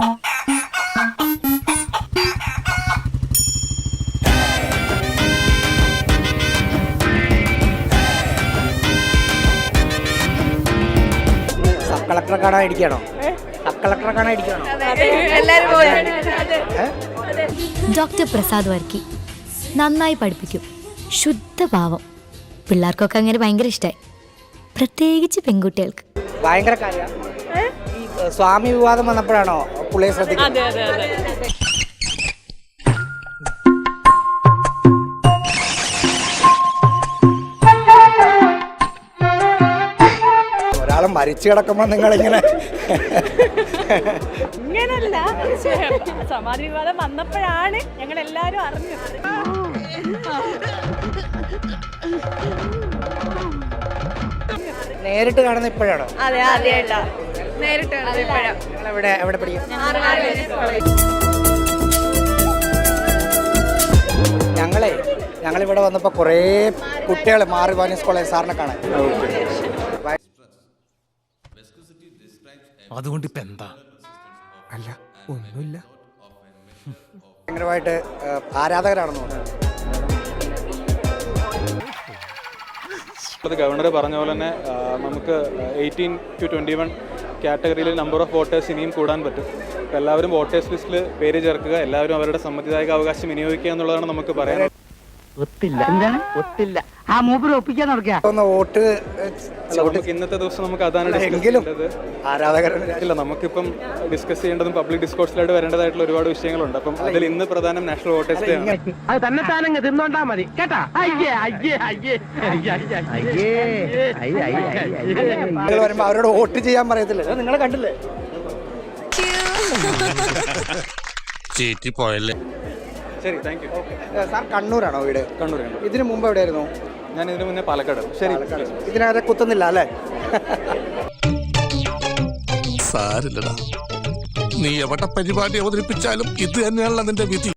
Sub കളക്ടറെ കാണാൻ ഇരിക്കണോ? സബ് കളക്ടറെ കാണാൻ ഇരിക്കണോ? ഡോക്ടർ പ്രസാദ് വർക്കി നന്നായി പഠിപ്പിക്കും. ശുദ്ധഭാവം. പിള്ളേർക്കൊക്കെ അങ്ങനെ ഭയങ്കര ഇഷ്ടമായി, പ്രത്യേകിച്ച് പെൺകുട്ടികൾക്ക്. ഭയങ്കര കാര്യം. ഈ സ്വാമി വിവാദം വന്നപ്പോഴാണോ പുള്ളിയെ ശ്രദ്ധിക്കുന്നത്? ഒരാളെ മരിച്ചു കിടക്കുമ്പോ നിങ്ങളിങ്ങനെ ഇങ്ങനല്ല, സമാധി വിവാദം വന്നപ്പോഴാണ് ഞങ്ങൾ എല്ലാരും അറിഞ്ഞത്. നേരിട്ട് കാണുന്ന ഇപ്പോഴാണോ? അതെ, ആദ്യമായിട്ടാ നേരിട്ട് കാണുന്നത് ഇപ്പോഴാണ്. എവിടെ പഠിക്കും? ഞങ്ങളിവിടെ വന്നപ്പോൾ കുറേ കുട്ടികൾ മാറി വാനീസ് കോളേജ് സാറിനെ കാണാൻ. അതുകൊണ്ട് ഇപ്പൊ എന്താ? അല്ല, ഒന്നുമില്ല. ഭയങ്കരമായിട്ട് ആരാധകരാണെന്ന് തോന്നുന്നു. ഗവർണർ പറഞ്ഞ പോലെ തന്നെ നമുക്ക് 18 to 21 കാറ്റഗറിയിൽ നമ്പർ ഓഫ് വോട്ടേഴ്സ് ഇനിയും കൂടാൻ പറ്റും. അപ്പോൾ എല്ലാവരും വോട്ടേഴ്സ് ലിസ്റ്റിൽ പേര് ചേർക്കുക, എല്ലാവരും അവരുടെ സമ്മതിദായക അവകാശം വിനിയോഗിക്കുക എന്നുള്ളതാണ് നമുക്ക് പറയാൻ. വോട്ട് നമുക്ക് ഇന്നത്തെ ദിവസം നമുക്ക് അതാണ് ഇല്ല, നമുക്കിപ്പം ഡിസ്കസ് ചെയ്യേണ്ടതും പബ്ലിക് ഡിസ്കോഴ്സിലായിട്ട് വരേണ്ടതായിട്ടുള്ള ഒരുപാട് വിഷയങ്ങളുണ്ട്. അപ്പം അതിൽ ഇന്ന് പ്രധാനം നാഷണൽ വോട്ടേഴ്സ് ഡേ ആണ്. അത് തന്നെ താനങ്ങ് തിന്നോണ്ടാ മതി കേട്ടാ. വരുമ്പോ അവരോട് വോട്ട് ചെയ്യാൻ പറയത്തില്ല. നിങ്ങളെ കണ്ടില്ലേ? ശരി, താങ്ക് യു. സാർ കണ്ണൂരാണോ വീട്? കണ്ണൂർ. ഇതിനു മുമ്പ് എവിടെയായിരുന്നു? ഞാൻ ഇതിനു മുന്നേ പാലക്കാട്. ശരി, ഇതിനകത്ത് കുത്തുന്നില്ല അല്ലേ? സാരില്ലടാ, നീ എവിടെ പരിപാടി അവതരിപ്പിച്ചാലും ഇത് തന്നെയാണല്ലോ നിന്റെ വിധി.